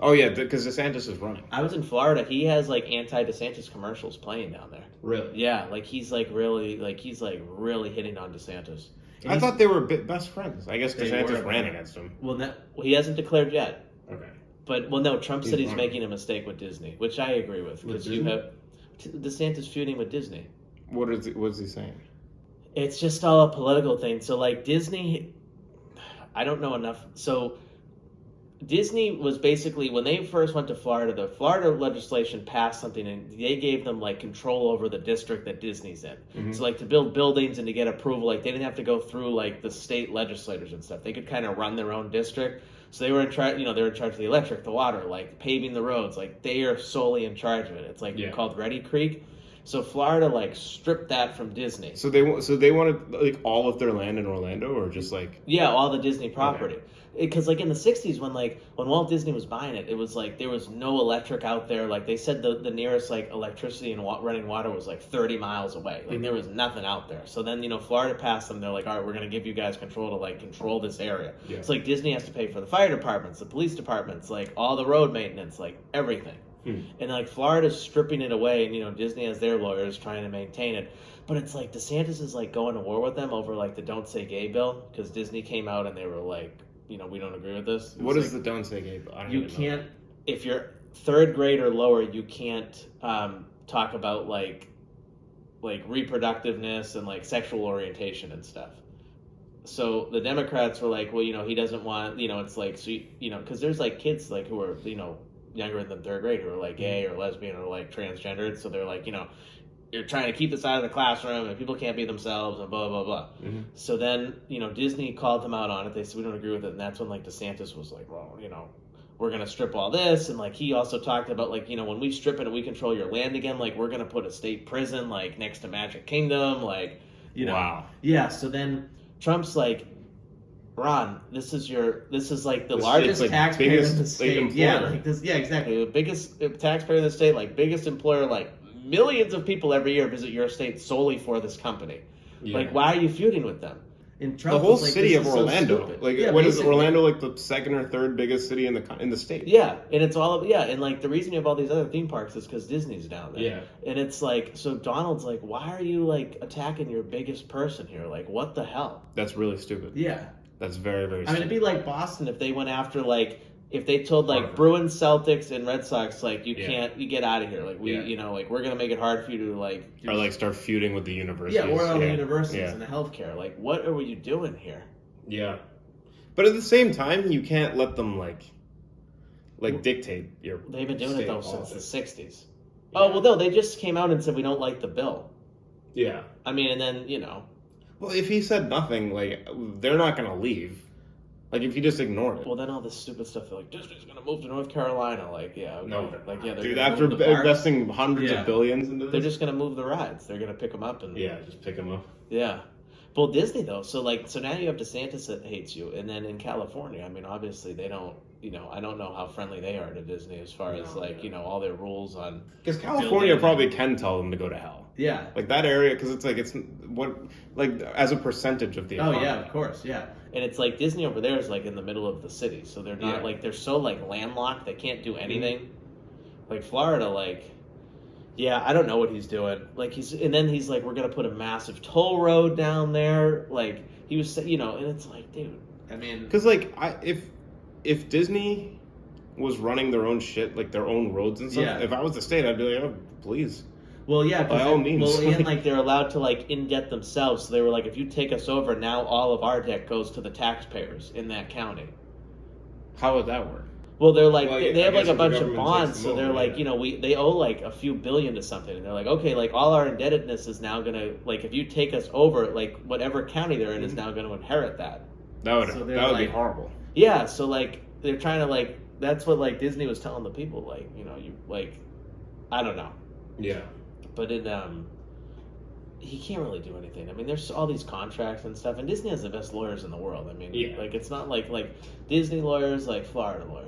Oh yeah, because DeSantis is running. I was in Florida. He has like anti-DeSantis commercials playing down there. Really? Yeah, like he's really hitting on DeSantis. And I thought they were best friends. I guess DeSantis ran against him. Well, he hasn't declared yet. Okay. But no, Trump said he's making a mistake with Disney, which I agree with because you have DeSantis feuding with Disney. What's he saying? It's just all a political thing. So like Disney, I don't know enough. So Disney was basically, when they first went to Florida, the Florida legislation passed something and they gave them like control over the district that Disney's in. Mm-hmm. So like to build buildings and to get approval, like they didn't have to go through like the state legislators and stuff. They could kind of run their own district. So they were in charge, they were in charge of the electric, the water, like paving the roads. Like they are solely in charge of it. It's like called Ready Creek. So Florida like stripped that from Disney. So they wanted like all of their land in Orlando, or just like all the Disney property. Because like in the 60s when Walt Disney was buying it, it was like there was no electric out there. Like they said the nearest like electricity and running water was like 30 miles away. Like there was nothing out there. So then Florida passed them. They're like, all right, we're gonna give you guys control to like control this area. Yeah. So like Disney has to pay for the fire departments, the police departments, like all the road maintenance, like everything. And like Florida's stripping it away, and Disney has their lawyers trying to maintain it. But it's like DeSantis is like going to war with them over like the Don't Say Gay bill because Disney came out and they were like, we don't agree with this. What is the Don't Say Gay bill? You can't, if you're third grade or lower, you can't talk about like reproductiveness and like sexual orientation and stuff. So the Democrats were like, well, he doesn't want, it's like, so because there's like kids like who are, younger than third grade who are like gay or lesbian or like transgendered. So they're like, you're trying to keep this out of the classroom and people can't be themselves and blah, blah, blah. Mm-hmm. So then, Disney called them out on it. They said, we don't agree with it. And that's when like DeSantis was like, well, we're going to strip all this. And like, he also talked about like, when we strip it and we control your land again, like we're going to put a state prison, like next to Magic Kingdom. Like, Wow. Yeah. So then Trump's like, Ron, this is like the largest like taxpayer in the state. Like exactly. The biggest taxpayer in the state, like biggest employer, like millions of people every year visit your state solely for this company. Yeah. Like, why are you feuding with them? And Trump the whole city of Orlando, so what is Orlando like the second or third biggest city in the state? Yeah, and it's all and like the reason you have all these other theme parks is because Disney's down there. Yeah, and it's like so Donald's like, why are you like attacking your biggest person here? Like, what the hell? That's really stupid. Yeah. That's very, very stupid. I mean, it'd be like Boston if they went after, like, if they told, like, Bruins, Celtics, and Red Sox, like, you get out of here. Like, we're going to make it hard for you to, like... Or, like, start feuding with the universities. Yeah, or all the universities and the healthcare. Like, what are you doing here? Yeah. But at the same time, you can't let them, like dictate your They've been doing it, though, politics. Since the 60s. Yeah. Oh, well, no, they just came out and said we don't like the bill. Yeah. I mean, and then, Well, if he said nothing, like, they're not going to leave. Like, if you just ignored it. Well, then all this stupid stuff, they're like, Disney's going to move to North Carolina. Like, yeah. Okay. No. Like, yeah. Dude, after investing hundreds of billions into this? They're just going to move the rides. They're going to pick them up. And just pick them up. Yeah. Well, Disney, though. So now you have DeSantis that hates you. And then in California, I mean, obviously, they don't, I don't know how friendly they are to Disney as far as, like, all their rules on... Because California probably can tell them to go to hell. Yeah. Like, that area, because it's like, as a percentage of the economy. Oh, yeah, of course, yeah. And it's like Disney over there is, like, in the middle of the city. So they're not, like, they're so, like, landlocked, they can't do anything. Mm-hmm. Like, Florida, like... Yeah, I don't know what he's doing. Like, and then he's like, we're going to put a massive toll road down there. Like, he was, and it's like, dude, I mean... Because, like, if Disney was running their own shit, like their own roads and stuff, if I was the state, I'd be like, oh, please. Well, yeah. By all means. Well, and, like, they're allowed to, like, in-debt themselves. So they were like, if you take us over, now all of our debt goes to the taxpayers in that county. How would that work? Well, they're like, they have like a bunch of bonds, so they're like, they owe like a few billion to something, and they're like, okay, like all our indebtedness is now gonna, like, if you take us over, like whatever county they're in is now gonna inherit that. That would be horrible. Yeah, so like they're trying to like, that's what like Disney was telling the people, like, you like, I don't know. Yeah. But he can't really do anything. I mean, there's all these contracts and stuff, and Disney has the best lawyers in the world. I mean, like, it's not like Disney lawyers, like Florida lawyers.